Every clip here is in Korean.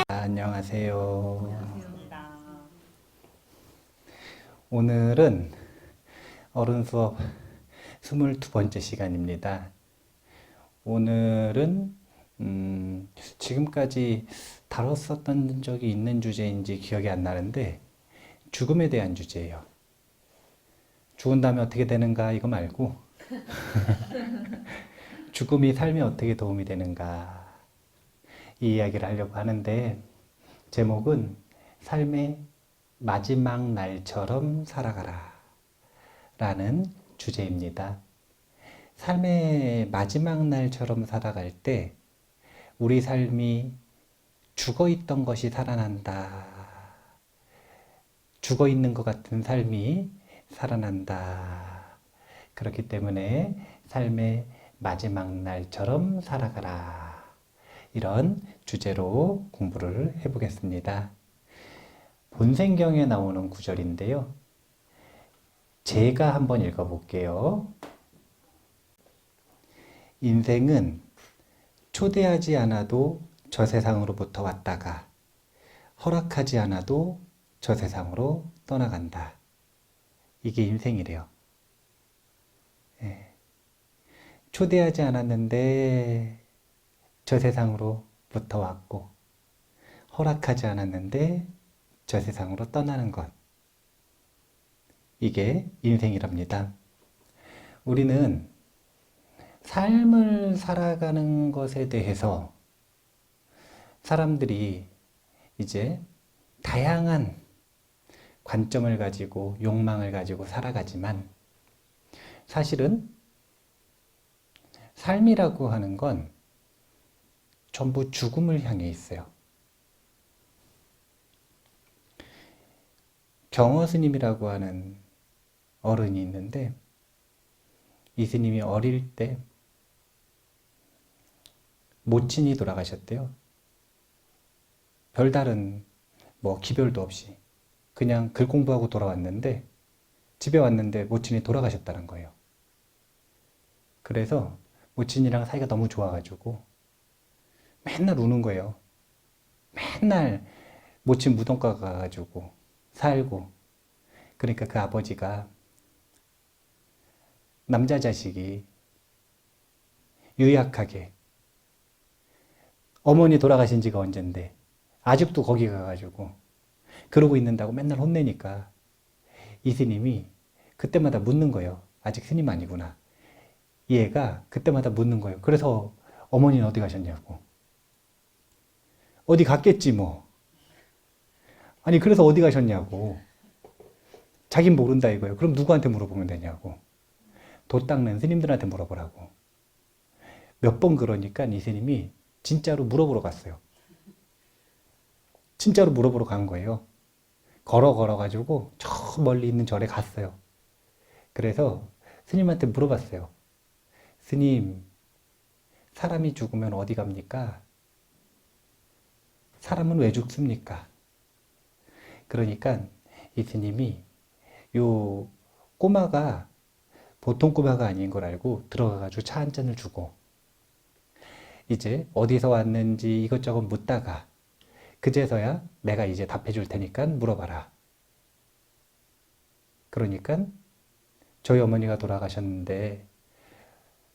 안녕하세요. 안녕하십니까. 오늘은 어른 수업 22번째 시간입니다. 오늘은 지금까지 다뤘었던 적이 있는 주제인지 기억이 안 나는데 죽음에 대한 주제예요. 죽은 다음에 어떻게 되는가 이거 말고 죽음이 삶에 어떻게 도움이 되는가 이 이야기를 하려고 하는데 제목은 삶의 마지막 날처럼 살아가라 라는 주제입니다. 삶의 마지막 날처럼 살아갈 때 우리 삶이 죽어 있던 것이 살아난다. 죽어 있는 것 같은 삶이 살아난다. 그렇기 때문에 삶의 마지막 날처럼 살아가라. 이런 주제로 공부를 해보겠습니다. 본생경에 나오는 구절인데요. 제가 한번 읽어볼게요. 인생은 초대하지 않아도 저 세상으로부터 왔다가 허락하지 않아도 저 세상으로 떠나간다. 이게 인생이래요. 초대하지 않았는데 저 세상으로부터 왔고 허락하지 않았는데 저 세상으로 떠나는 것. 이게 인생이랍니다. 우리는 삶을 살아가는 것에 대해서 사람들이 이제 다양한 관점을 가지고 욕망을 가지고 살아가지만 사실은 삶이라고 하는 건 전부 죽음을 향해 있어요. 경허 스님이라고 하는 어른이 있는데 이 스님이 어릴 때 모친이 돌아가셨대요. 별다른 기별도 없이 그냥 글 공부하고 돌아왔는데 집에 왔는데 모친이 돌아가셨다는 거예요. 그래서 모친이랑 사이가 너무 좋아가지고 맨날 우는 거예요. 맨날 모친 무덤가 가가지고 살고. 그러니까 그 아버지가 남자 자식이 유약하게 어머니 돌아가신 지가 언젠데 아직도 거기 가가지고 그러고 있는다고 맨날 혼내니까 이 스님이 그때마다 묻는 거예요. 아직 스님 아니구나. 이 애가 그때마다 묻는 거예요. 그래서 어머니는 어디 가셨냐고. 어디 갔겠지 뭐. 아니 그래서 어디 가셨냐고. 자긴 모른다 이거예요. 그럼 누구한테 물어보면 되냐고. 도 닦는 스님들한테 물어보라고. 몇 번 그러니까 이 스님이 진짜로 물어보러 갔어요. 진짜로 물어보러 간 거예요. 걸어가지고 저 멀리 있는 절에 갔어요. 그래서 스님한테 물어봤어요. 스님, 사람이 죽으면 어디 갑니까? 사람은 왜 죽습니까? 그러니까 이 스님이 요 꼬마가 보통 꼬마가 아닌 걸 알고 들어가가지고 차 한 잔을 주고 이제 어디서 왔는지 이것저것 묻다가 그제서야 내가 이제 답해 줄 테니까 물어봐라. 그러니까 저희 어머니가 돌아가셨는데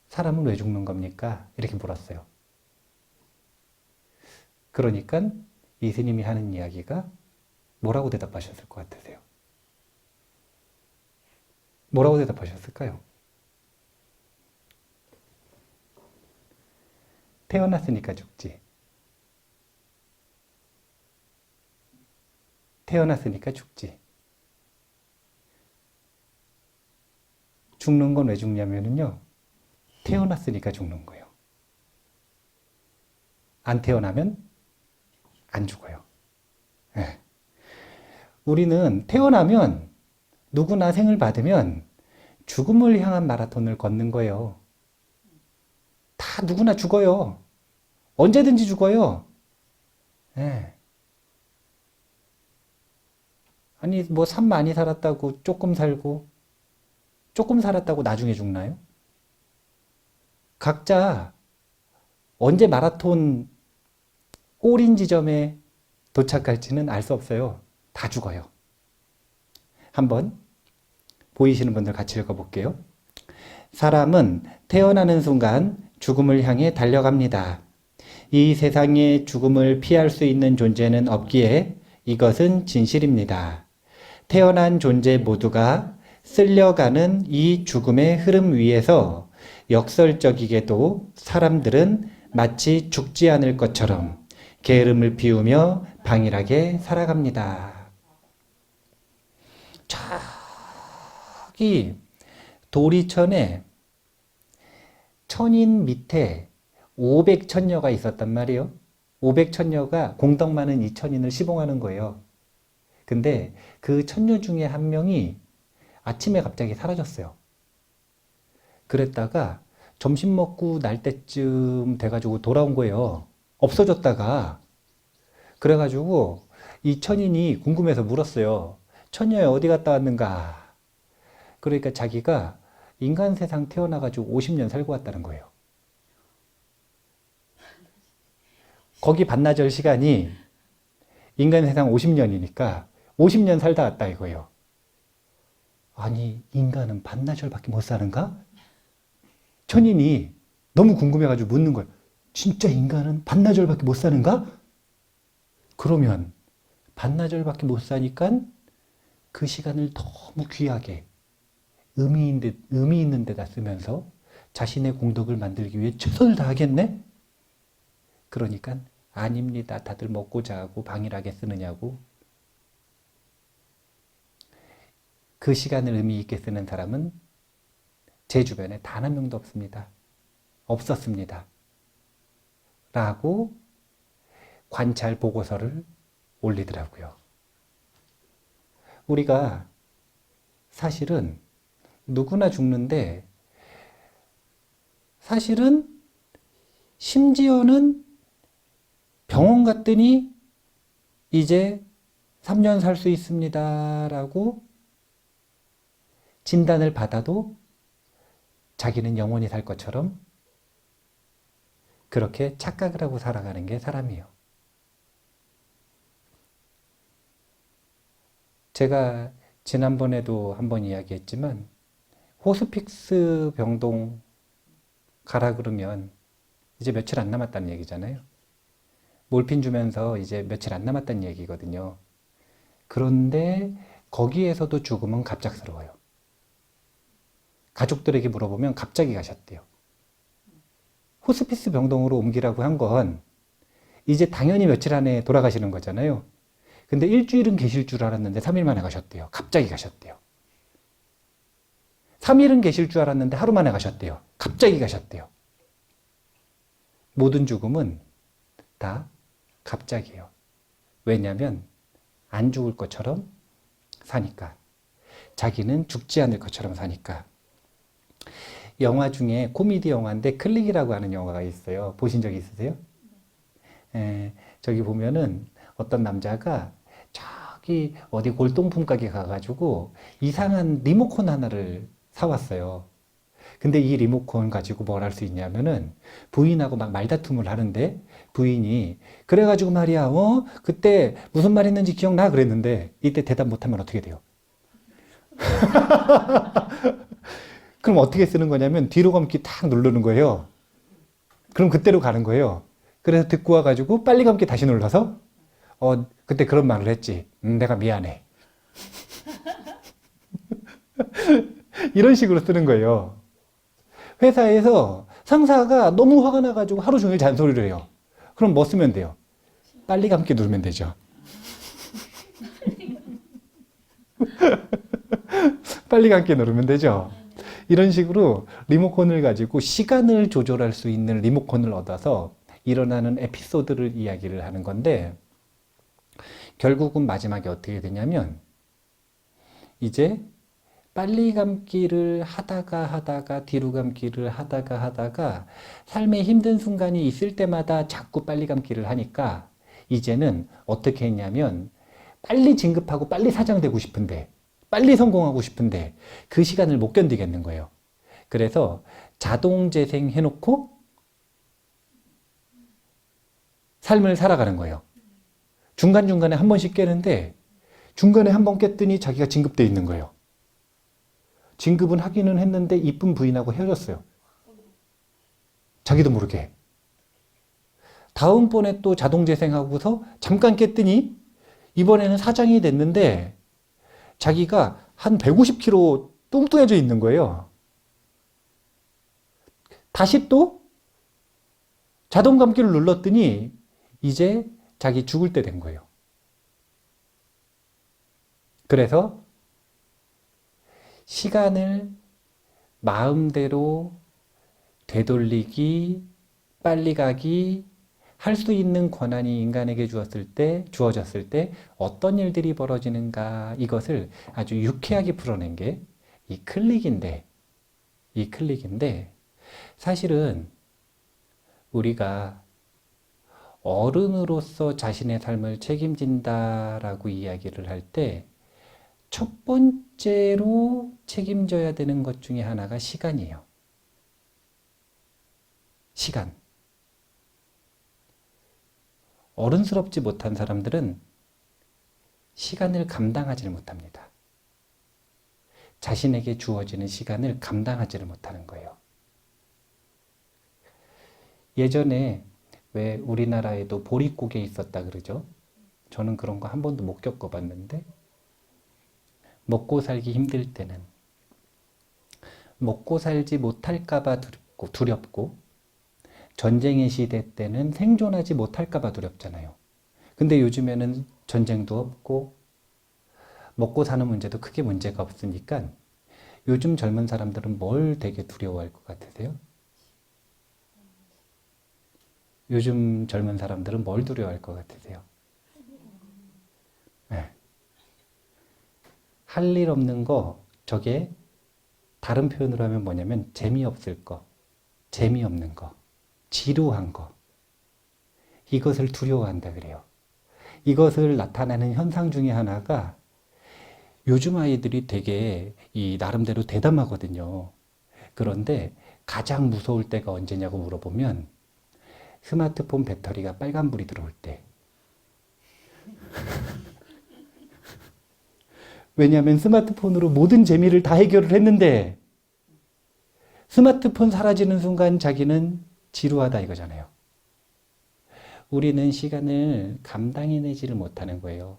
사람은 왜 죽는 겁니까? 이렇게 물었어요. 그러니까 이 스님이 하는 이야기가 뭐라고 대답하셨을 것 같으세요? 뭐라고 대답하셨을까요? 태어났으니까 죽지. 태어났으니까 죽지. 죽는 건 왜 죽냐면요. 태어났으니까 죽는 거예요. 안 태어나면 안 죽어요. 네. 우리는 태어나면 누구나 생을 받으면 죽음을 향한 마라톤을 걷는 거예요. 다 누구나 죽어요. 언제든지 죽어요. 네. 아니 삶 많이 살았다고 조금 살고 조금 살았다고 나중에 죽나요? 각자 언제 마라톤 골인 지점에 도착할지는 알 수 없어요. 다 죽어요. 한번 보이시는 분들 같이 읽어볼게요. 사람은 태어나는 순간 죽음을 향해 달려갑니다. 이 세상에 죽음을 피할 수 있는 존재는 없기에 이것은 진실입니다. 태어난 존재 모두가 쓸려가는 이 죽음의 흐름 위에서 역설적이게도 사람들은 마치 죽지 않을 것처럼 게으름을 피우며 방일하게 살아갑니다. 저기 도리천에 천인 밑에 500천녀가 있었단 말이에요. 500천녀가 공덕 많은 이 천인을 시봉하는 거예요. 근데 그 천녀 중에 한 명이 아침에 갑자기 사라졌어요. 그랬다가 점심 먹고 날 때쯤 돼가지고 돌아온 거예요. 없어졌다가. 그래가지고 이 천인이 궁금해서 물었어요. 천녀야 어디 갔다 왔는가? 그러니까 자기가 인간 세상 태어나가지고 50년 살고 왔다는 거예요. 거기 반나절 시간이 인간 세상 50년이니까 50년 살다 왔다 이거예요. 아니 인간은 반나절밖에 못 사는가? 천인이 너무 궁금해가지고 묻는 거예요. 진짜 인간은 반나절밖에 못 사는가? 그러면 반나절밖에 못 사니까 그 시간을 너무 귀하게 의미 있는 데다 쓰면서 자신의 공덕을 만들기 위해 최선을 다하겠네? 그러니까 아닙니다. 다들 먹고 자고 방일하게 쓰느냐고. 그 시간을 의미 있게 쓰는 사람은 제 주변에 단 한 명도 없습니다. 없었습니다. 라고 관찰 보고서를 올리더라고요. 우리가 사실은 누구나 죽는데 사실은 심지어는 병원 갔더니 이제 3년 살 수 있습니다 라고 진단을 받아도 자기는 영원히 살 것처럼 그렇게 착각을 하고 살아가는 게 사람이에요. 제가 지난번에도 한번 이야기했지만 호스피스 병동 가라 그러면 이제 며칠 안 남았다는 얘기잖아요. 몰핀 주면서 이제 며칠 안 남았다는 얘기거든요. 그런데 거기에서도 죽음은 갑작스러워요. 가족들에게 물어보면 갑자기 가셨대요. 호스피스 병동으로 옮기라고 한 건 이제 당연히 며칠 안에 돌아가시는 거잖아요. 근데 일주일은 계실 줄 알았는데 3일 만에 가셨대요. 갑자기 가셨대요. 3일은 계실 줄 알았는데 하루 만에 가셨대요. 갑자기 가셨대요. 모든 죽음은 다 갑자기예요. 왜냐하면 안 죽을 것처럼 사니까. 자기는 죽지 않을 것처럼 사니까. 영화 중에 코미디 영화인데 클릭이라고 하는 영화가 있어요. 보신 적 있으세요? 저기 보면은 어떤 남자가 저기 어디 골동품 가게 가가지고 이상한 리모컨 하나를 사왔어요. 근데 이 리모컨 가지고 뭘 할 수 있냐면은 부인하고 막 말다툼을 하는데 부인이 그래가지고 말이야 그때 무슨 말 했는지 기억나? 그랬는데 이때 대답 못하면 어떻게 돼요? 그럼 어떻게 쓰는 거냐면 뒤로 감기 탁 누르는 거예요. 그럼 그때로 가는 거예요. 그래서 듣고 와가지고 빨리 감기 다시 눌러서 그때 그런 말을 했지. 내가 미안해. 이런 식으로 쓰는 거예요. 회사에서 상사가 너무 화가 나가지고 하루 종일 잔소리를 해요. 그럼 뭐 쓰면 돼요? 빨리 감기 누르면 되죠. 빨리 감기 누르면 되죠. 이런 식으로 리모컨을 가지고 시간을 조절할 수 있는 리모컨을 얻어서 일어나는 에피소드를 이야기를 하는 건데 결국은 마지막에 어떻게 되냐면 이제 빨리 감기를 하다가 뒤로 감기를 하다가 삶의 힘든 순간이 있을 때마다 자꾸 빨리 감기를 하니까 이제는 어떻게 했냐면 빨리 진급하고 빨리 사장되고 싶은데 빨리 성공하고 싶은데 그 시간을 못 견디겠는 거예요. 그래서 자동 재생 해놓고 삶을 살아가는 거예요. 중간중간에 한 번씩 깨는데 중간에 한 번 깼더니 자기가 진급돼 있는 거예요. 진급은 하기는 했는데 이쁜 부인하고 헤어졌어요. 자기도 모르게. 다음번에 또 자동재생하고서 잠깐 깼더니 이번에는 사장이 됐는데 자기가 한 150kg 뚱뚱해져 있는 거예요. 다시 또 자동 감기를 눌렀더니 이제 자기 죽을 때 된 거예요. 그래서 시간을 마음대로 되돌리기, 빨리 가기, 할 수 있는 권한이 인간에게 주어졌을 때 어떤 일들이 벌어지는가, 이것을 아주 유쾌하게 풀어낸 게 이 클릭인데, 사실은 우리가 어른으로서 자신의 삶을 책임진다라고 이야기를 할 때 첫 번째로 책임져야 되는 것 중에 하나가 시간이에요. 시간. 어른스럽지 못한 사람들은 시간을 감당하지 못합니다. 자신에게 주어지는 시간을 감당하지를 못하는 거예요. 예전에 왜 우리나라에도 보릿고개 있었다 그러죠? 저는 그런 거 한 번도 못 겪어봤는데, 먹고 살기 힘들 때는 먹고 살지 못할까봐 두렵고, 전쟁의 시대 때는 생존하지 못할까봐 두렵잖아요. 근데 요즘에는 전쟁도 없고 먹고 사는 문제도 크게 문제가 없으니까 요즘 젊은 사람들은 뭘 되게 두려워할 것 같으세요? 요즘 젊은 사람들은 뭘 두려워할 것 같으세요? 네. 할 일 없는 거, 저게 다른 표현으로 하면 뭐냐면 재미없을 거, 재미없는 거, 지루한 거, 이것을 두려워한다 그래요. 이것을 나타내는 현상 중에 하나가 요즘 아이들이 되게 나름대로 대담하거든요. 그런데 가장 무서울 때가 언제냐고 물어보면 스마트폰 배터리가 빨간불이 들어올 때. 왜냐하면 스마트폰으로 모든 재미를 다 해결을 했는데 스마트폰 사라지는 순간 자기는 지루하다 이거잖아요. 우리는 시간을 감당해내지를 못하는 거예요.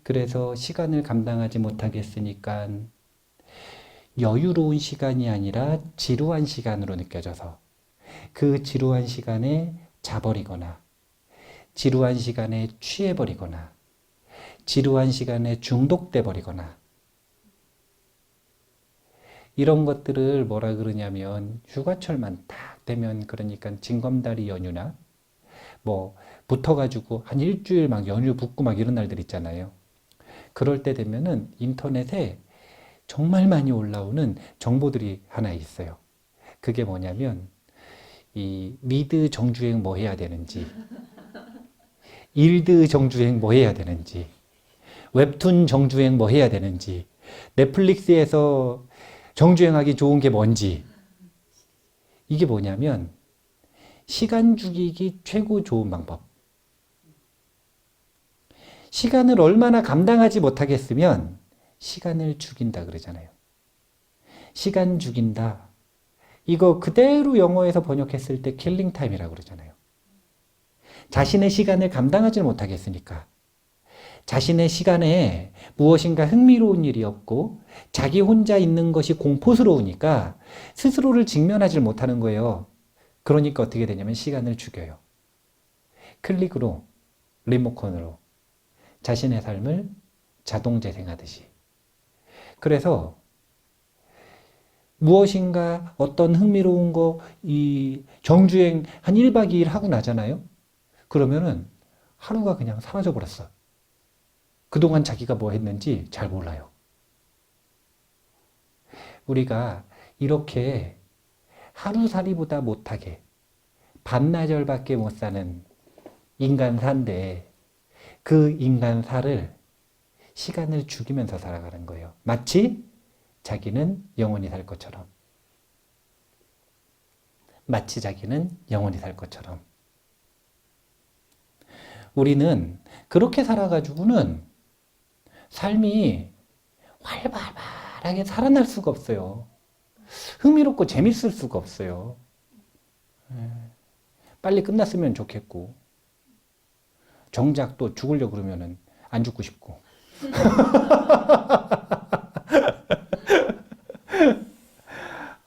그래서 시간을 감당하지 못하겠으니까 여유로운 시간이 아니라 지루한 시간으로 느껴져서 그 지루한 시간에 자버리거나, 지루한 시간에 취해버리거나, 지루한 시간에 중독돼 버리거나, 이런 것들을 뭐라 그러냐면 휴가철만 딱 되면, 그러니까 징검다리 연휴나 뭐 붙어가지고 한 일주일 막 연휴 붙고 막 이런 날들 있잖아요. 그럴 때 되면은 인터넷에 정말 많이 올라오는 정보들이 하나 있어요. 그게 뭐냐면 이 미드 정주행 뭐 해야 되는지, 일드 정주행 뭐 해야 되는지, 웹툰 정주행 뭐 해야 되는지, 넷플릭스에서 정주행하기 좋은 게 뭔지. 이게 뭐냐면 시간 죽이기 최고 좋은 방법. 시간을 얼마나 감당하지 못하겠으면 시간을 죽인다 그러잖아요. 시간 죽인다. 이거 그대로 영어에서 번역했을 때 킬링 타임이라고 그러잖아요. 자신의 시간을 감당하지 못하겠으니까, 자신의 시간에 무엇인가 흥미로운 일이 없고 자기 혼자 있는 것이 공포스러우니까 스스로를 직면하지 못하는 거예요. 그러니까 어떻게 되냐면 시간을 죽여요. 클릭으로, 리모컨으로 자신의 삶을 자동 재생하듯이. 그래서 무엇인가 어떤 흥미로운 거, 이 정주행 한 1박 2일 하고 나잖아요. 그러면은 하루가 그냥 사라져 버렸어. 그동안 자기가 뭐 했는지 잘 몰라요. 우리가 이렇게 하루살이보다 못하게 반나절밖에 못 사는 인간사인데 그 인간사를 시간을 죽이면서 살아가는 거예요. 마치 자기는 영원히 살 것처럼. 마치 자기는 영원히 살 것처럼. 우리는 그렇게 살아가지고는 삶이 활발하게 살아날 수가 없어요. 흥미롭고 재밌을 수가 없어요. 빨리 끝났으면 좋겠고, 정작 또 죽으려고 그러면은 안 죽고 싶고.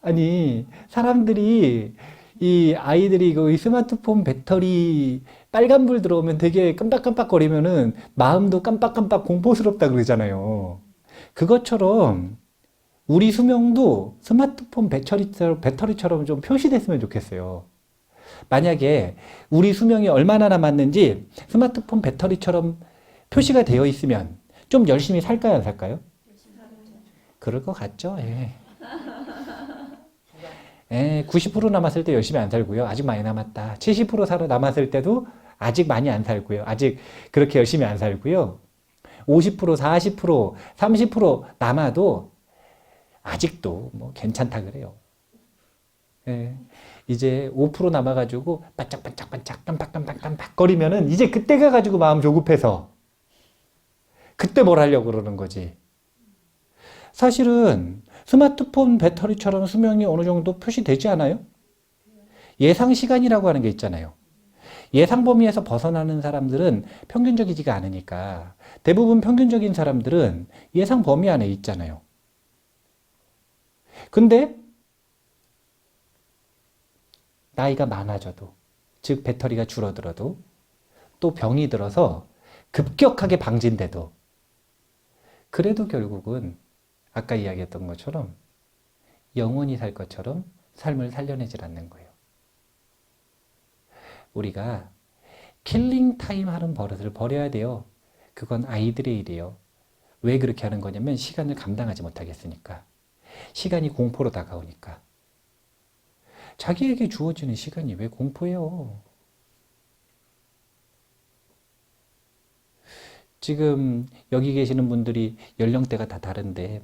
아니, 사람들이, 이 아이들이 이 스마트폰 배터리 빨간불 들어오면 되게 깜빡깜빡거리면은 마음도 깜빡깜빡 공포스럽다 그러잖아요. 그것처럼 우리 수명도 스마트폰 배터리처럼 좀 표시됐으면 좋겠어요. 만약에 우리 수명이 얼마나 남았는지 스마트폰 배터리처럼 표시가 되어 있으면 좀 열심히 살까요, 안 살까요? 그럴 것 같죠? 예. 90% 남았을 때 열심히 안 살고요. 아직 많이 남았다. 70% 남았을 때도 아직 많이 안 살고요. 아직 그렇게 열심히 안 살고요. 50%, 40%, 30% 남아도 아직도 뭐 괜찮다 그래요. 예. 이제 5% 남아가지고 반짝반짝반짝 깜빡깜빡깜빡 거리면은 이제 그때 가가지고 마음 조급해서 그때 뭘 하려고 그러는 거지. 사실은 스마트폰 배터리처럼 수명이 어느 정도 표시되지 않아요? 예상 시간이라고 하는 게 있잖아요. 예상 범위에서 벗어나는 사람들은 평균적이지가 않으니까 대부분 평균적인 사람들은 예상 범위 안에 있잖아요. 근데 나이가 많아져도, 즉 배터리가 줄어들어도, 또 병이 들어서 급격하게 방진돼도, 그래도 결국은 아까 이야기했던 것처럼 영원히 살 것처럼 삶을 살려내질 않는 거예요. 우리가 킬링 타임 하는 버릇을 버려야 돼요. 그건 아이들의 일이에요. 왜 그렇게 하는 거냐면 시간을 감당하지 못하겠으니까. 시간이 공포로 다가오니까. 자기에게 주어지는 시간이 왜 공포예요? 지금 여기 계시는 분들이 연령대가 다 다른데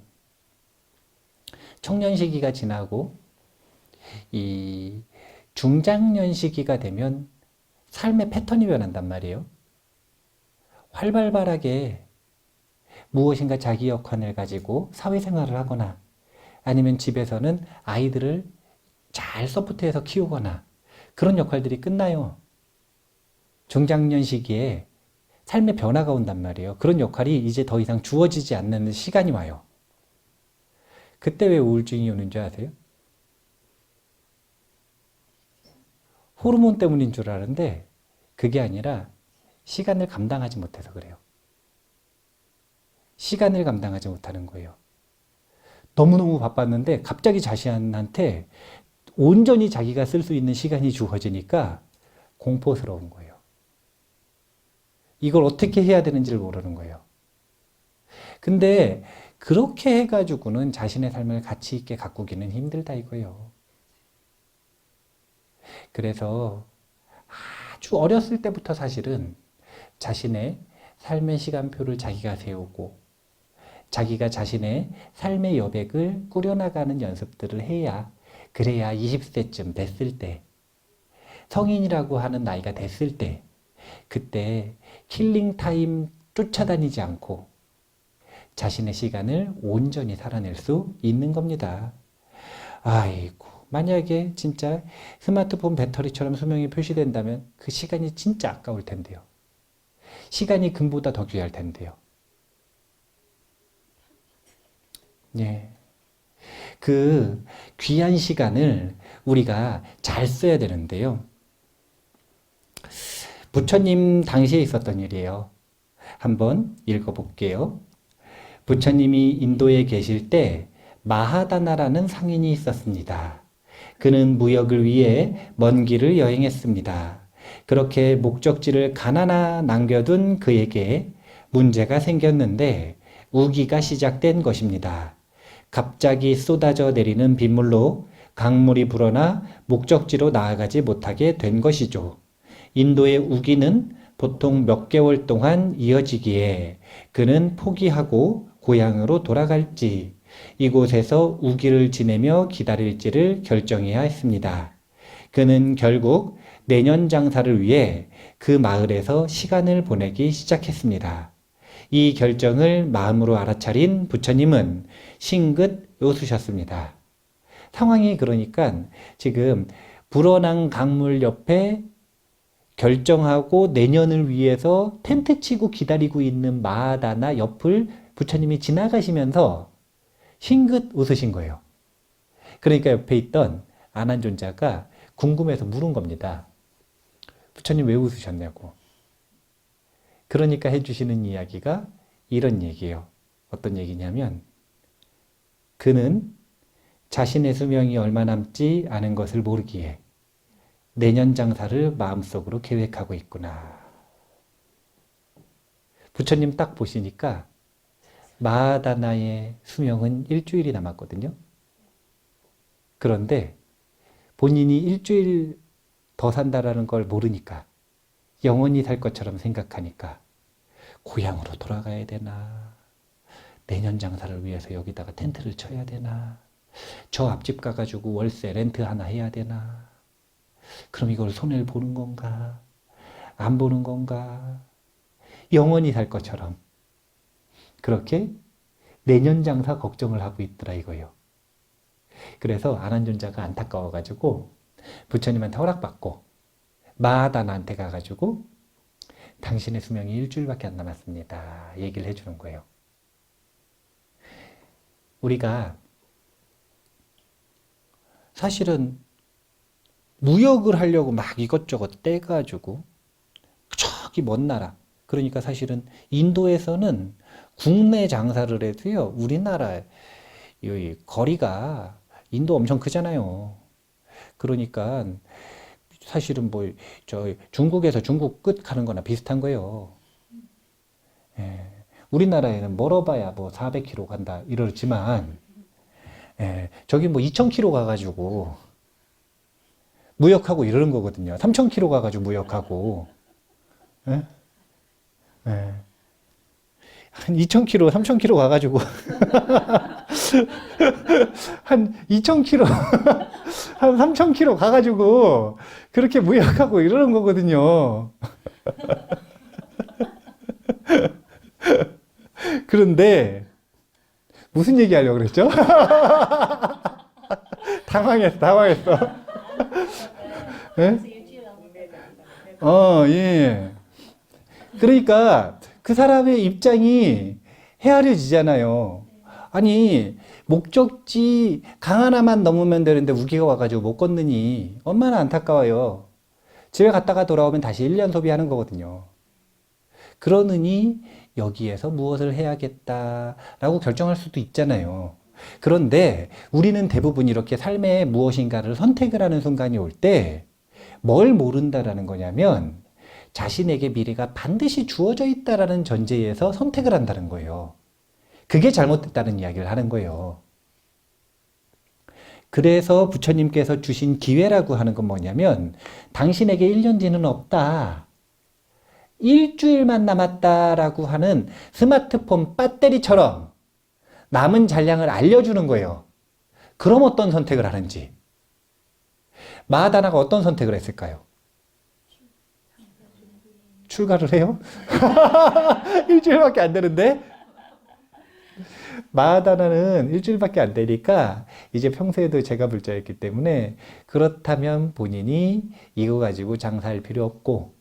청년 시기가 지나고 이 중장년 시기가 되면 삶의 패턴이 변한단 말이에요. 활발하게 무엇인가 자기 역할을 가지고 사회생활을 하거나 아니면 집에서는 아이들을 잘 서포트해서 키우거나 그런 역할들이 끝나요. 중장년 시기에 삶의 변화가 온단 말이에요. 그런 역할이 이제 더 이상 주어지지 않는 시간이 와요. 그때 왜 우울증이 오는 줄 아세요? 호르몬 때문인 줄 아는데 그게 아니라 시간을 감당하지 못해서 그래요. 시간을 감당하지 못하는 거예요. 너무너무 바빴는데 갑자기 자신한테 온전히 자기가 쓸 수 있는 시간이 주어지니까 공포스러운 거예요. 이걸 어떻게 해야 되는지를 모르는 거예요. 근데 그렇게 해가지고는 자신의 삶을 가치 있게 가꾸기는 힘들다 이거예요. 그래서 아주 어렸을 때부터 사실은 자신의 삶의 시간표를 자기가 세우고 자기가 자신의 삶의 여백을 꾸려나가는 연습들을 해야 그래야 20세쯤 됐을 때 성인이라고 하는 나이가 됐을 때 그때 킬링타임 쫓아다니지 않고 자신의 시간을 온전히 살아낼 수 있는 겁니다. 아이고, 만약에 진짜 스마트폰 배터리처럼 수명이 표시된다면 그 시간이 진짜 아까울 텐데요. 시간이 금보다 더 귀할 텐데요. 예. 그 귀한 시간을 우리가 잘 써야 되는데요. 부처님 당시에 있었던 일이에요. 한번 읽어볼게요. 부처님이 인도에 계실 때 마하다나라는 상인이 있었습니다. 그는 무역을 위해 먼 길을 여행했습니다. 그렇게 목적지를 가나나 남겨둔 그에게 문제가 생겼는데 우기가 시작된 것입니다. 갑자기 쏟아져 내리는 빗물로 강물이 불어나 목적지로 나아가지 못하게 된 것이죠. 인도의 우기는 보통 몇 개월 동안 이어지기에 그는 포기하고 고향으로 돌아갈지 이곳에서 우기를 지내며 기다릴지를 결정해야 했습니다. 그는 결국 내년 장사를 위해 그 마을에서 시간을 보내기 시작했습니다. 이 결정을 마음으로 알아차린 부처님은 싱긋 웃으셨습니다. 상황이 그러니까 지금 불어난 강물 옆에 결정하고 내년을 위해서 텐트 치고 기다리고 있는 마하다나 옆을 부처님이 지나가시면서 싱긋 웃으신 거예요. 그러니까 옆에 있던 아난존자가 궁금해서 물은 겁니다. 부처님 왜 웃으셨냐고. 그러니까 해주시는 이야기가 이런 얘기예요. 어떤 얘기냐면 그는 자신의 수명이 얼마 남지 않은 것을 모르기에 내년 장사를 마음속으로 계획하고 있구나. 부처님 딱 보시니까 마하다나의 수명은 일주일이 남았거든요. 그런데 본인이 일주일 더 산다라는 걸 모르니까 영원히 살 것처럼 생각하니까 고향으로 돌아가야 되나? 내년 장사를 위해서 여기다가 텐트를 쳐야 되나? 저 앞집 가가지고 월세 렌트 하나 해야 되나? 그럼 이걸 손해를 보는 건가? 안 보는 건가? 영원히 살 것처럼 그렇게 내년 장사 걱정을 하고 있더라 이거예요. 그래서 아난존자가 안타까워가지고 부처님한테 허락받고 마하다나한테 가가지고 당신의 수명이 일주일밖에 안 남았습니다. 얘기를 해주는 거예요. 우리가 사실은 무역을 하려고 막 이것저것 떼가지고 저기 먼 나라 그러니까 사실은 인도에서는 국내 장사를 해도요 우리나라 이 거리가 인도 엄청 크잖아요. 그러니까 사실은 뭐 저 중국에서 중국 끝 가는 거나 비슷한 거예요. 예. 우리나라에는 멀어봐야 뭐 400km 간다 이러지만 예. 저기 뭐 2000km 가가지고 무역하고 이러는 거거든요. 3000km 가가지고 무역하고 예? 예. 한 2000km, 3000km 가가지고 한 2000km, 한 3000km 가가지고 그렇게 무역하고 이러는 거거든요. 그런데 무슨 얘기 하려고 그랬죠? 당황했어. 예? 예. 그러니까 그 사람의 입장이 헤아려지잖아요. 아니, 목적지 강 하나만 넘으면 되는데 우기가 와가지고 못 건너니 얼마나 안타까워요. 집에 갔다가 돌아오면 다시 1년 소비하는 거거든요. 그러느니 여기에서 무엇을 해야겠다라고 결정할 수도 있잖아요. 그런데 우리는 대부분 이렇게 삶의 무엇인가를 선택을 하는 순간이 올 때 뭘 모른다라는 거냐면 자신에게 미래가 반드시 주어져 있다라는 전제에서 선택을 한다는 거예요. 그게 잘못됐다는 이야기를 하는 거예요. 그래서 부처님께서 주신 기회라고 하는 건 뭐냐면 당신에게 1년 뒤는 없다. 일주일만 남았다라고 하는 스마트폰 배터리처럼 남은 잔량을 알려주는 거예요. 그럼 어떤 선택을 하는지. 마하다나가 어떤 선택을 했을까요? 출가를 해요? 일주일밖에 안 되는데? 마하다나는 일주일밖에 안 되니까 이제 평소에도 제가 불자였기 때문에 그렇다면 본인이 이거 가지고 장사할 필요 없고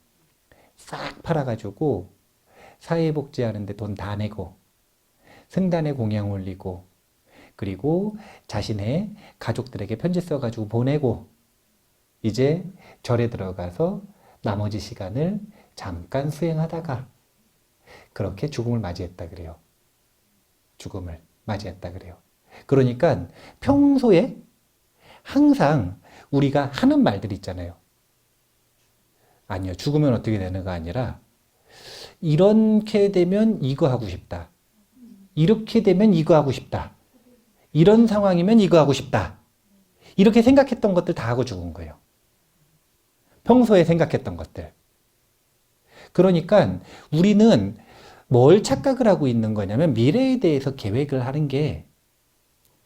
싹 팔아가지고 사회복지하는데 돈 다 내고 승단에 공양 올리고 그리고 자신의 가족들에게 편지 써가지고 보내고 이제 절에 들어가서 나머지 시간을 잠깐 수행하다가 그렇게 죽음을 맞이했다 그래요. 죽음을 맞이했다 그래요. 그러니까 평소에 항상 우리가 하는 말들 있잖아요. 아니요. 죽으면 어떻게 되는가 아니라 이렇게 되면 이거 하고 싶다. 이렇게 되면 이거 하고 싶다. 이런 상황이면 이거 하고 싶다. 이렇게 생각했던 것들 다 하고 죽은 거예요. 평소에 생각했던 것들. 그러니까 우리는 뭘 착각을 하고 있는 거냐면 미래에 대해서 계획을 하는 게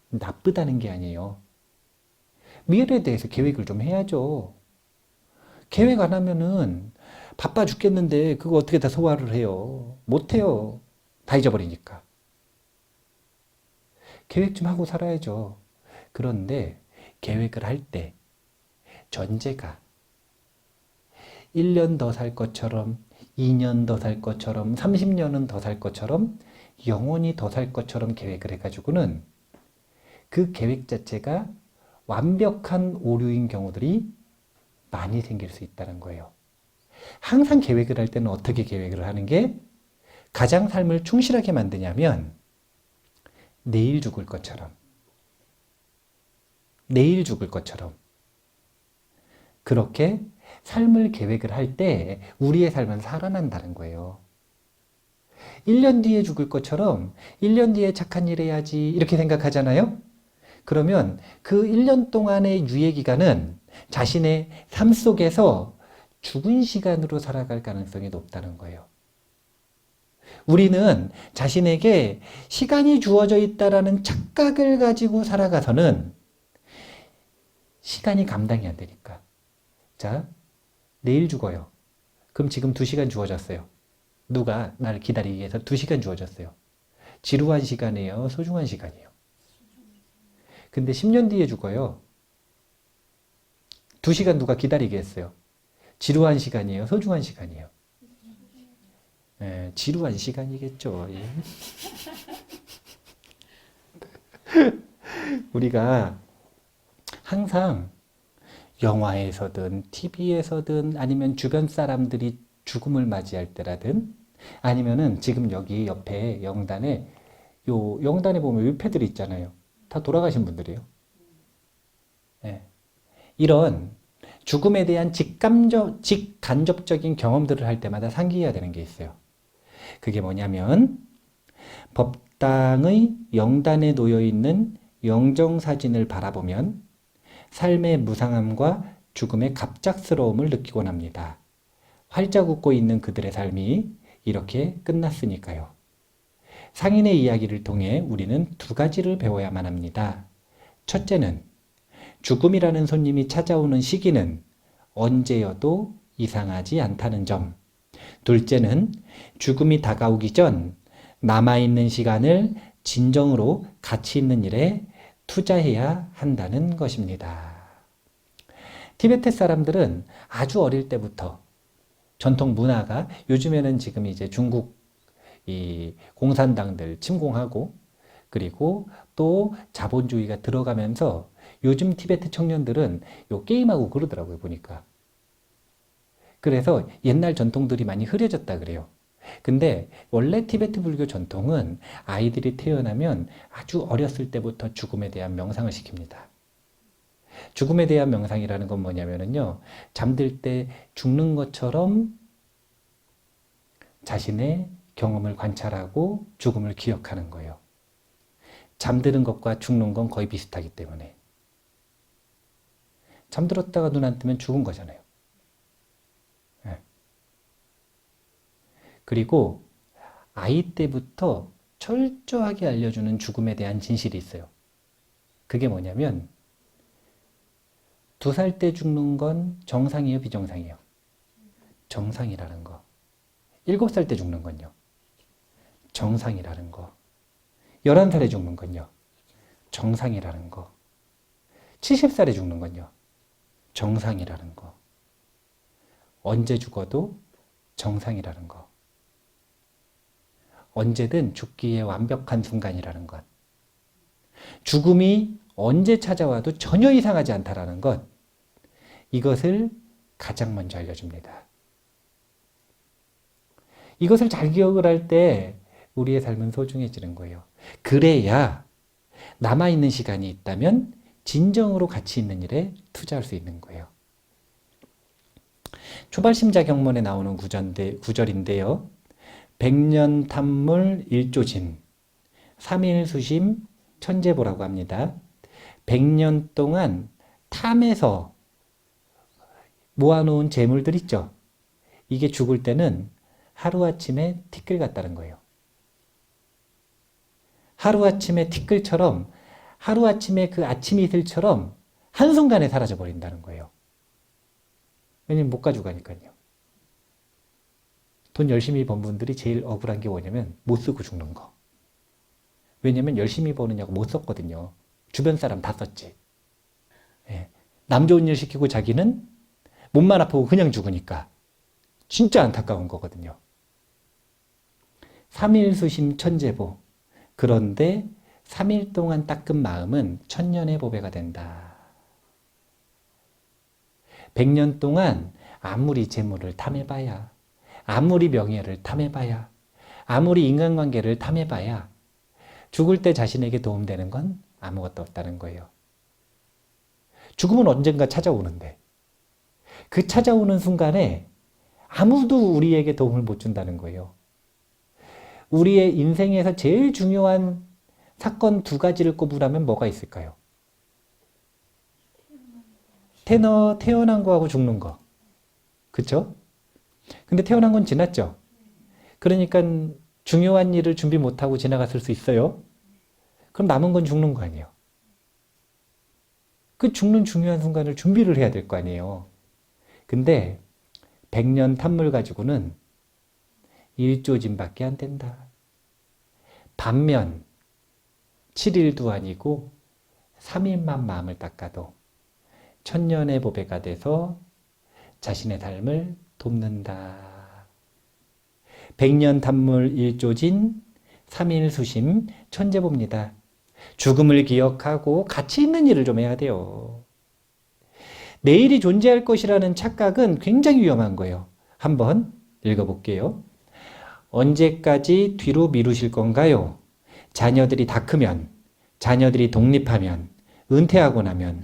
나쁘다는 게 아니에요. 미래에 대해서 계획을 좀 해야죠. 계획 안 하면은 바빠 죽겠는데 그거 어떻게 다 소화를 해요? 못 해요. 다 잊어버리니까. 계획 좀 하고 살아야죠. 그런데 계획을 할 때 전제가 1년 더 살 것처럼, 2년 더 살 것처럼, 30년은 더 살 것처럼, 영원히 더 살 것처럼 계획을 해가지고는 그 계획 자체가 완벽한 오류인 경우들이 많이 생길 수 있다는 거예요. 항상 계획을 할 때는 어떻게 계획을 하는 게 가장 삶을 충실하게 만드냐면 내일 죽을 것처럼, 내일 죽을 것처럼 그렇게 삶을 계획을 할 때 우리의 삶은 살아난다는 거예요. 1년 뒤에 죽을 것처럼 1년 뒤에 착한 일 해야지 이렇게 생각하잖아요. 그러면 그 1년 동안의 유예 기간은 자신의 삶 속에서 죽은 시간으로 살아갈 가능성이 높다는 거예요. 우리는 자신에게 시간이 주어져 있다라는 착각을 가지고 살아가서는 시간이 감당이 안 되니까. 자, 내일 죽어요. 그럼 지금 2시간 주어졌어요. 누가 나를 기다리기 위해서 2시간 주어졌어요. 지루한 시간이에요? 소중한 시간이에요? 근데 10년 뒤에 죽어요. 2시간 누가 기다리게 했어요. 지루한 시간이에요? 소중한 시간이에요? 예, 지루한 시간이겠죠. 예. 우리가 항상 영화에서든 TV에서든 아니면 주변 사람들이 죽음을 맞이할 때라든 아니면은 지금 여기 옆에 영단에 영단에 보면 위패들이 있잖아요. 다 돌아가신 분들이에요. 예. 이런 죽음에 대한 직간접적인 경험들을 할 때마다 상기해야 되는 게 있어요. 그게 뭐냐면 법당의 영단에 놓여 있는 영정사진을 바라보면 삶의 무상함과 죽음의 갑작스러움을 느끼곤 합니다. 활짝 웃고 있는 그들의 삶이 이렇게 끝났으니까요. 상인의 이야기를 통해 우리는 2가지를 배워야만 합니다. 첫째는 죽음이라는 손님이 찾아오는 시기는 언제여도 이상하지 않다는 점. 둘째는 죽음이 다가오기 전 남아있는 시간을 진정으로 가치 있는 일에 투자해야 한다는 것입니다. 티베트 사람들은 아주 어릴 때부터 전통 문화가 요즘에는 지금 이제 중국 이 공산당들 침공하고 그리고 또 자본주의가 들어가면서 요즘 티베트 청년들은 요 게임하고 그러더라고요, 보니까. 그래서 옛날 전통들이 많이 흐려졌다 그래요. 근데 원래 티베트 불교 전통은 아이들이 태어나면 아주 어렸을 때부터 죽음에 대한 명상을 시킵니다. 죽음에 대한 명상이라는 건 뭐냐면요. 잠들 때 죽는 것처럼 자신의 경험을 관찰하고 죽음을 기억하는 거예요. 잠드는 것과 죽는 건 거의 비슷하기 때문에. 잠들었다가 눈 안 뜨면 죽은 거잖아요. 그리고 아이 때부터 철저하게 알려주는 죽음에 대한 진실이 있어요. 그게 뭐냐면 2살 때 죽는 건 정상이에요, 비정상이에요? 정상이라는 거. 7살 때 죽는 건요? 정상이라는 거. 11살에 죽는 건요? 정상이라는 거. 70살에 죽는 건요? 정상이라는 거. 언제 죽어도 정상이라는 거. 언제든 죽기에 완벽한 순간이라는 것. 죽음이 언제 찾아와도 전혀 이상하지 않다라는 것. 이것을 가장 먼저 알려줍니다. 이것을 잘 기억을 할 때 우리의 삶은 소중해지는 거예요. 그래야 남아있는 시간이 있다면 진정으로 가치 있는 일에 투자할 수 있는 거예요. 초발심자 경문에 나오는 구절인데요. 백년 탐물 일조진, 3일 수심 천재보라고 합니다. 100년 동안 탐해서 모아놓은 재물들 있죠. 이게 죽을 때는 하루아침에 티끌 같다는 거예요. 하루아침에 티끌처럼 하루아침에 그 아침 이슬처럼 한순간에 사라져 버린다는 거예요. 왜냐면 못 가지고 가니까요. 돈 열심히 번 분들이 제일 억울한 게 뭐냐면 못 쓰고 죽는 거. 왜냐면 열심히 버느냐고 못 썼거든요. 주변 사람 다 썼지. 예. 남 좋은 일 시키고 자기는 몸만 아프고 그냥 죽으니까 진짜 안타까운 거거든요. 삼일수심 천재보. 그런데 3일 동안 닦은 마음은 천년의 보배가 된다. 100년 동안 아무리 재물을 탐해봐야, 아무리 명예를 탐해봐야, 아무리 인간관계를 탐해봐야 죽을 때 자신에게 도움되는 건 아무것도 없다는 거예요. 죽음은 언젠가 찾아오는데 그 찾아오는 순간에 아무도 우리에게 도움을 못 준다는 거예요. 우리의 인생에서 제일 중요한 사건 2가지를 꼽으라면 뭐가 있을까요? 태어난 거하고 죽는 거. 그쵸? 근데 태어난 건 지났죠? 그러니까 중요한 일을 준비 못하고 지나갔을 수 있어요? 그럼 남은 건 죽는 거 아니에요? 그 죽는 중요한 순간을 준비를 해야 될 거 아니에요? 근데 100년 탐물 가지고는 1조진밖에 안 된다. 반면 7일도 아니고 3일만 마음을 닦아도 천년의 보배가 돼서 자신의 삶을 돕는다. 100년 탐물 1조진 3일 수심 천재봅니다. 죽음을 기억하고 가치 있는 일을 좀 해야 돼요. 내일이 존재할 것이라는 착각은 굉장히 위험한 거예요. 한번 읽어볼게요. 언제까지 뒤로 미루실 건가요? 자녀들이 다 크면, 자녀들이 독립하면, 은퇴하고 나면,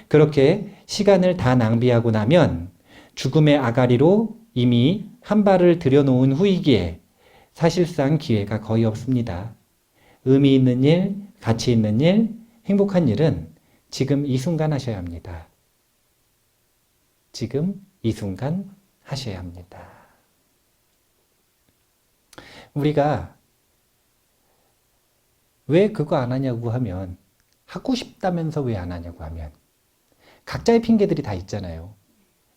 그렇게 시간을 다 낭비하고 나면 죽음의 아가리로 이미 한 발을 들여놓은 후이기에 사실상 기회가 거의 없습니다. 의미 있는 일, 가치 있는 일, 행복한 일은 지금 이 순간 하셔야 합니다. 지금 이 순간 하셔야 합니다. 우리가 왜 그거 안 하냐고 하면, 하고 싶다면서 왜 안 하냐고 하면 각자의 핑계들이 다 있잖아요.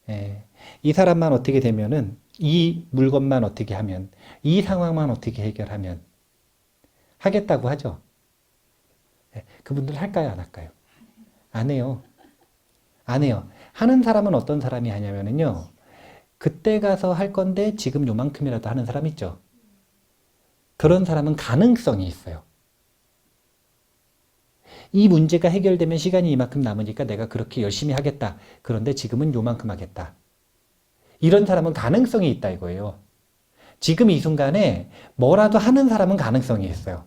예, 이 사람만 어떻게 되면은, 이 물건만 어떻게 하면, 이 상황만 어떻게 해결하면 하겠다고 하죠. 예, 그분들 할까요, 안 할까요? 안 해요. 안 해요. 하는 사람은 어떤 사람이 하냐면요, 그때 가서 할 건데 지금 요만큼이라도 하는 사람 있죠. 그런 사람은 가능성이 있어요. 이 문제가 해결되면 시간이 이만큼 남으니까 내가 그렇게 열심히 하겠다. 그런데 지금은 요만큼 하겠다. 이런 사람은 가능성이 있다 이거예요. 지금 이 순간에 뭐라도 하는 사람은 가능성이 있어요.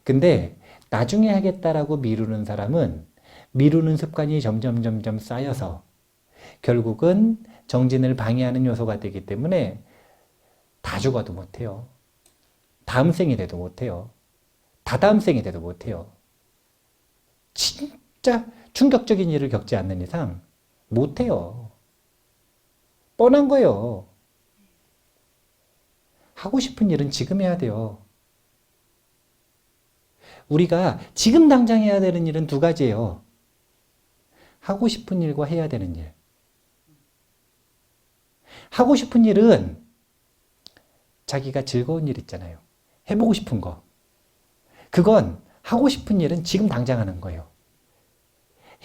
근데 나중에 하겠다라고 미루는 사람은 미루는 습관이 점점 쌓여서 결국은 정진을 방해하는 요소가 되기 때문에 다 죽어도 못해요. 다음 생이 돼도 못해요. 다다음 생이 돼도 못해요. 진짜 충격적인 일을 겪지 않는 이상 못해요. 뻔한 거예요. 하고 싶은 일은 지금 해야 돼요. 우리가 지금 당장 해야 되는 일은 2가지예요. 하고 싶은 일과 해야 되는 일. 하고 싶은 일은 자기가 즐거운 일 있잖아요. 해보고 싶은 거. 그건 하고 싶은 일은 지금 당장 하는 거예요.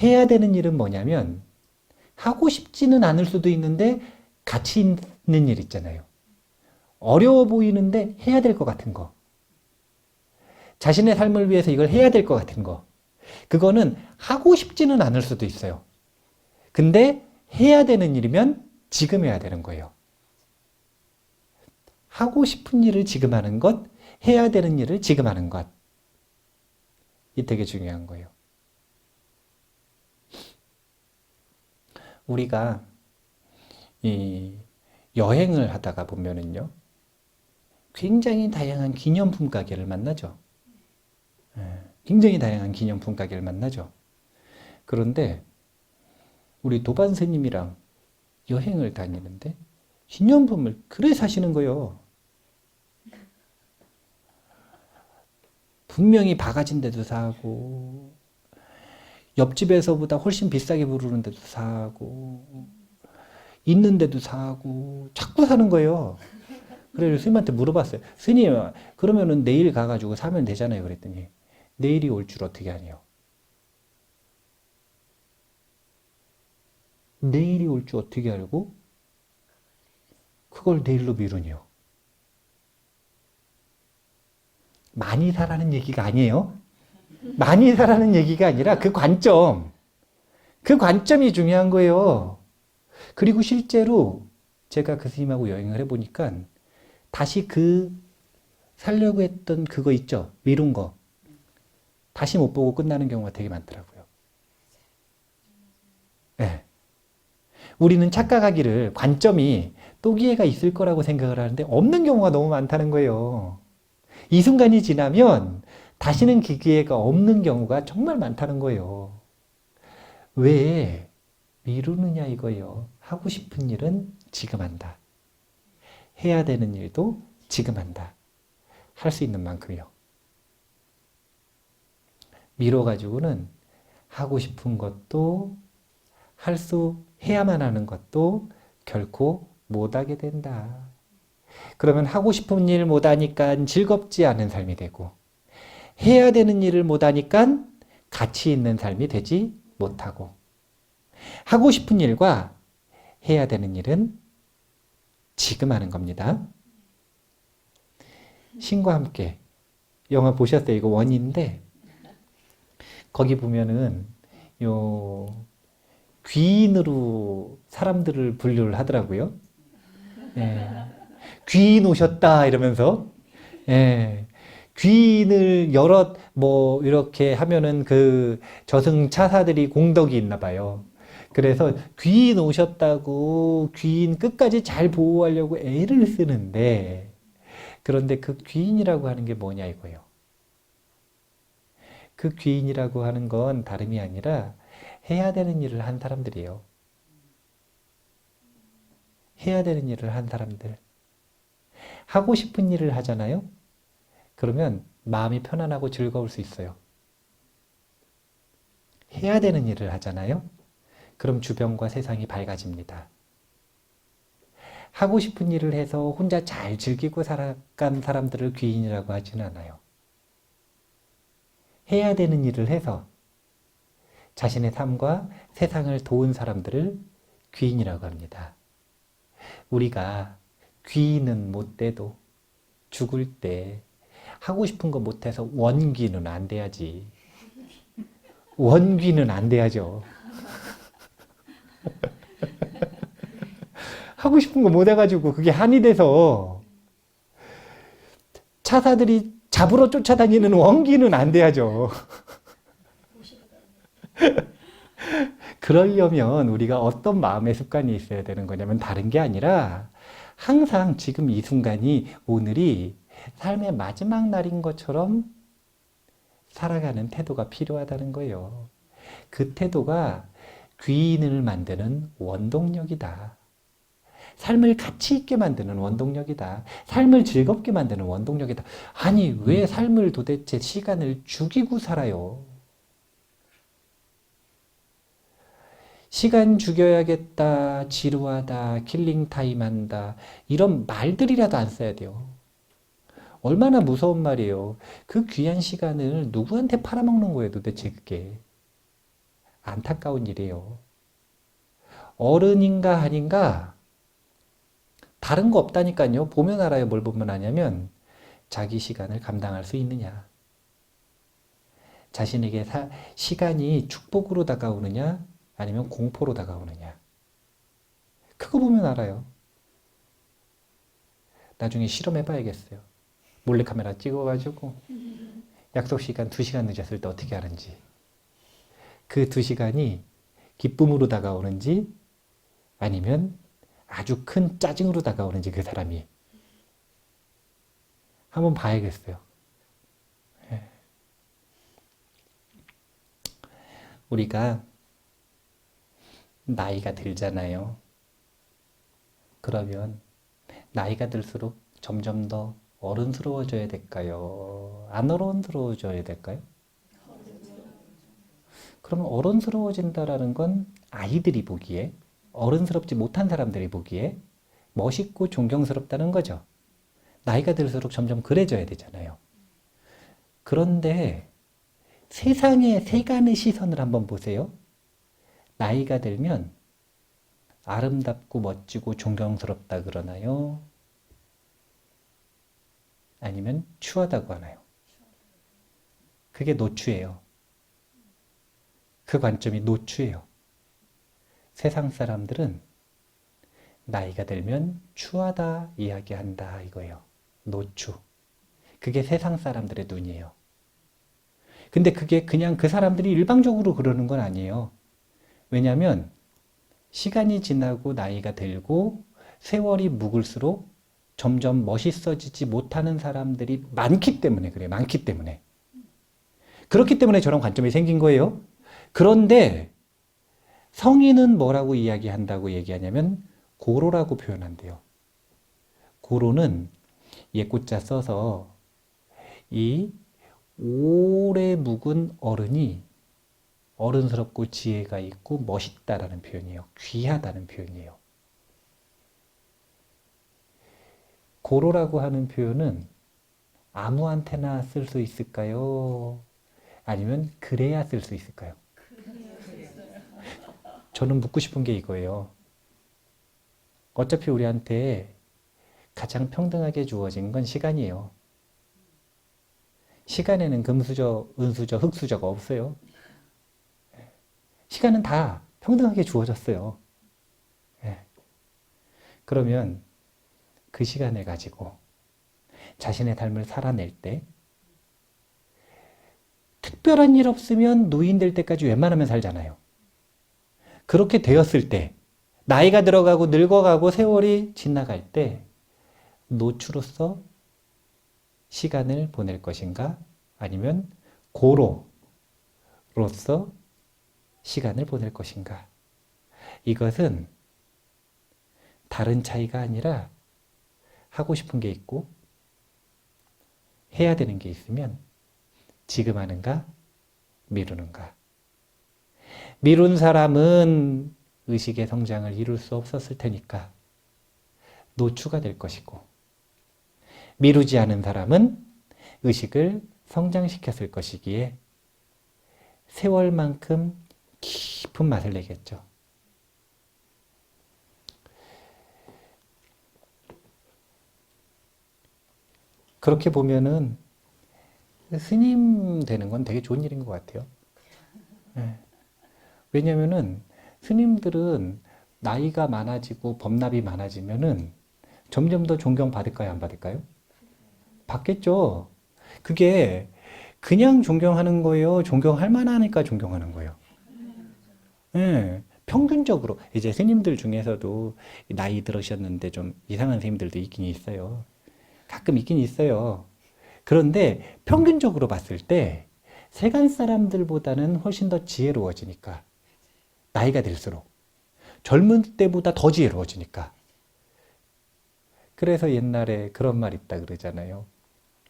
해야 되는 일은 뭐냐면 하고 싶지는 않을 수도 있는데 가치 있는 일 있잖아요. 어려워 보이는데 해야 될 것 같은 거. 자신의 삶을 위해서 이걸 해야 될 것 같은 거. 그거는 하고 싶지는 않을 수도 있어요. 근데 해야 되는 일이면 지금 해야 되는 거예요. 하고 싶은 일을 지금 하는 것, 해야 되는 일을 지금 하는 것. 이 되게 중요한 거예요. 우리가 이 여행을 하다가 보면은요, 굉장히 다양한 기념품 가게를 만나죠. 굉장히 다양한 기념품 가게를 만나죠. 그런데 우리 도반스님이랑 여행을 다니는데 기념품을 그래 사시는 거예요. 분명히 바가지인 데도 사고, 옆집에서보다 훨씬 비싸게 부르는 데도 사고, 있는데도 사고 자꾸 사는 거예요. 그래서 스님한테 물어봤어요. 스님, 그러면은 내일 가가지고 사면 되잖아요. 그랬더니 내일이 올 줄 어떻게 아니요? 내일이 올 줄 어떻게 알고 그걸 내일로 미루니요? 많이 사라는 얘기가 아니에요. 많이 사라는 얘기가 아니라 그 관점이 중요한 거예요. 그리고 실제로 제가 그 스님하고 여행을 해보니까 다시 살려고 했던 그거 있죠? 미룬 거. 다시 못 보고 끝나는 경우가 되게 많더라고요. 네. 우리는 착각하기를 관점이 또 기회가 있을 거라고 생각을 하는데 없는 경우가 너무 많다는 거예요. 이 순간이 지나면 다시는 그 기회가 없는 경우가 정말 많다는 거예요. 왜 미루느냐 이거예요. 하고 싶은 일은 지금 한다. 해야 되는 일도 지금 한다. 할 수 있는 만큼이요. 미뤄가지고는 하고 싶은 것도 해야만 하는 것도 결코 못하게 된다. 그러면 하고 싶은 일 못하니까 즐겁지 않은 삶이 되고 해야 되는 일을 못하니까 가치 있는 삶이 되지 못하고 하고 싶은 일과 해야 되는 일은 지금 하는 겁니다. 신과 함께 영화 보셨어요? 이거 원인데 거기 보면은 요 귀인으로 사람들을 분류를 하더라고요. 예. 귀인 오셨다 이러면서 예. 귀인을 이렇게 하면은 그 저승차사들이 공덕이 있나 봐요. 그래서 귀인 오셨다고 귀인 끝까지 잘 보호하려고 애를 쓰는데 그런데 그 귀인이라고 하는 게 뭐냐 이거예요. 그 귀인이라고 하는 건 다름이 아니라 해야 되는 일을 한 사람들이에요. 해야 되는 일을 한 사람들. 하고 싶은 일을 하잖아요? 그러면 마음이 편안하고 즐거울 수 있어요. 해야 되는 일을 하잖아요? 그럼 주변과 세상이 밝아집니다. 하고 싶은 일을 해서 혼자 잘 즐기고 살아간 사람들을 귀인이라고 하지는 않아요. 해야 되는 일을 해서 자신의 삶과 세상을 도운 사람들을 귀인이라고 합니다. 우리가 귀인은 못 돼도 죽을 때 하고 싶은 거 못해서 원귀는 안 돼야지. 원귀는 안 돼야죠. 하고 싶은 거 못 해가지고 그게 한이 돼서 차사들이 잡으러 쫓아다니는 원귀는 안 돼야죠. 그러려면 우리가 어떤 마음의 습관이 있어야 되는 거냐면 다른 게 아니라 항상 지금 이 순간이 오늘이 삶의 마지막 날인 것처럼 살아가는 태도가 필요하다는 거예요. 그 태도가 귀인을 만드는 원동력이다. 삶을 가치 있게 만드는 원동력이다. 삶을 즐겁게 만드는 원동력이다. 아니, 왜 삶을 도대체 시간을 죽이고 살아요? 시간 죽여야겠다, 지루하다, 킬링타임 한다, 이런 말들이라도 안 써야 돼요. 얼마나 무서운 말이에요. 그 귀한 시간을 누구한테 팔아먹는 거예요, 도대체 그게. 안타까운 일이에요. 어른인가 아닌가? 다른 거 없다니까요. 보면 알아요. 뭘 보면 아냐면 자기 시간을 감당할 수 있느냐. 자신에게 시간이 축복으로 다가오느냐 아니면 공포로 다가오느냐. 그거 보면 알아요. 나중에 실험해봐야겠어요. 몰래카메라 찍어가지고 약속 시간 2시간 늦었을 때 어떻게 하는지. 그 2시간이 기쁨으로 다가오는지 아니면 아주 큰 짜증으로 다가오는지 그 사람이. 한번 봐야겠어요. 우리가 나이가 들잖아요. 그러면 나이가 들수록 점점 더 어른스러워져야 될까요? 안 어른스러워져야 될까요? 그러면 어른스러워진다라는 건 아이들이 보기에 어른스럽지 못한 사람들이 보기에 멋있고 존경스럽다는 거죠. 나이가 들수록 점점 그래져야 되잖아요. 그런데 세상의 세간의 시선을 한번 보세요. 나이가 들면 아름답고 멋지고 존경스럽다 그러나요? 아니면 추하다고 하나요? 그게 노추예요. 그 관점이 노추예요. 세상 사람들은 나이가 들면 추하다 이야기한다 이거예요. 노추. 그게 세상 사람들의 눈이에요. 근데 그게 그냥 그 사람들이 일방적으로 그러는 건 아니에요. 왜냐하면 시간이 지나고 나이가 들고 세월이 묵을수록 점점 멋있어지지 못하는 사람들이 많기 때문에 그래요. 많기 때문에. 그렇기 때문에 저런 관점이 생긴 거예요. 그런데 성인은 뭐라고 이야기한다고 얘기하냐면 고로라고 표현한대요. 고로는 예꽃자 써서 이 오래 묵은 어른이 어른스럽고 지혜가 있고 멋있다라는 표현이에요. 귀하다는 표현이에요. 고로라고 하는 표현은 아무한테나 쓸 수 있을까요? 아니면 그래야 쓸 수 있을까요? 저는 묻고 싶은 게 이거예요. 어차피 우리한테 가장 평등하게 주어진 건 시간이에요. 시간에는 금수저, 은수저, 흙수저가 없어요. 시간은 다 평등하게 주어졌어요. 그러면 그 시간을 가지고 자신의 삶을 살아낼 때 특별한 일 없으면 노인 될 때까지 웬만하면 살잖아요. 그렇게 되었을 때 나이가 들어가고 늙어가고 세월이 지나갈 때 노추로서 시간을 보낼 것인가 아니면 고로로서 시간을 보낼 것인가. 이것은 다른 차이가 아니라 하고 싶은 게 있고 해야 되는 게 있으면 지금 하는가 미루는가. 미룬 사람은 의식의 성장을 이룰 수 없었을 테니까 노추가 될 것이고 미루지 않은 사람은 의식을 성장시켰을 것이기에 세월만큼 깊은 맛을 내겠죠. 그렇게 보면은 스님 되는 건 되게 좋은 일인 것 같아요. 네. 왜냐면은 스님들은 나이가 많아지고 법납이 많아지면은 점점 더 존경받을까요? 안 받을까요? 받겠죠. 그게 그냥 존경하는 거예요? 존경할 만하니까 존경하는 거예요? 네. 평균적으로 이제 스님들 중에서도 나이 들으셨는데 좀 이상한 스님들도 있긴 있어요. 가끔 있긴 있어요. 그런데 평균적으로 봤을 때 세간 사람들보다는 훨씬 더 지혜로워지니까 나이가 들수록 젊은 때보다 더 지혜로워지니까. 그래서 옛날에 그런 말 있다 그러잖아요.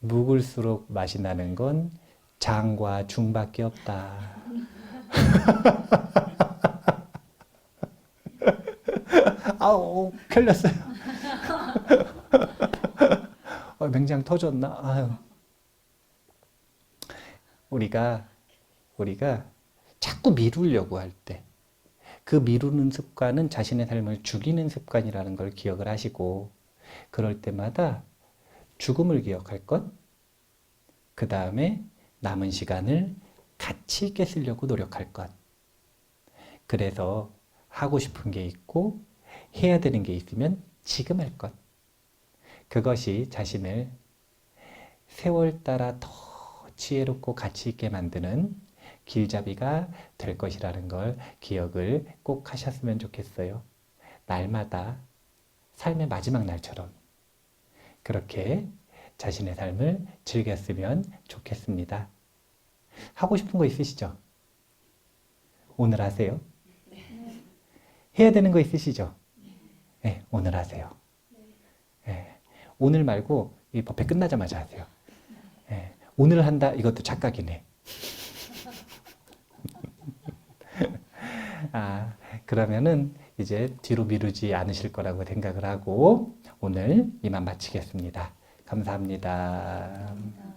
묵을수록 맛이 나는 건 장과 중밖에 없다. 아우, 걸렸어요. 맹장 터졌나? 아유. 우리가 자꾸 미루려고 할 때, 그 미루는 습관은 자신의 삶을 죽이는 습관이라는 걸 기억을 하시고, 그럴 때마다 죽음을 기억할 것, 그 다음에 남은 시간을 가치 있게 쓰려고 노력할 것. 그래서 하고 싶은 게 있고, 해야 되는 게 있으면 지금 할 것. 그것이 자신을 세월 따라 더 지혜롭고 가치 있게 만드는 길잡이가 될 것이라는 걸 기억을 꼭 하셨으면 좋겠어요. 날마다 삶의 마지막 날처럼 그렇게 자신의 삶을 즐겼으면 좋겠습니다. 하고 싶은 거 있으시죠? 오늘 하세요. 해야 되는 거 있으시죠? 네, 오늘 하세요. 네, 오늘 말고 이 법회 끝나자마자 하세요. 네, 오늘 한다 이것도 착각이네. 그러면은 이제 뒤로 미루지 않으실 거라고 생각을 하고 오늘 이만 마치겠습니다. 감사합니다.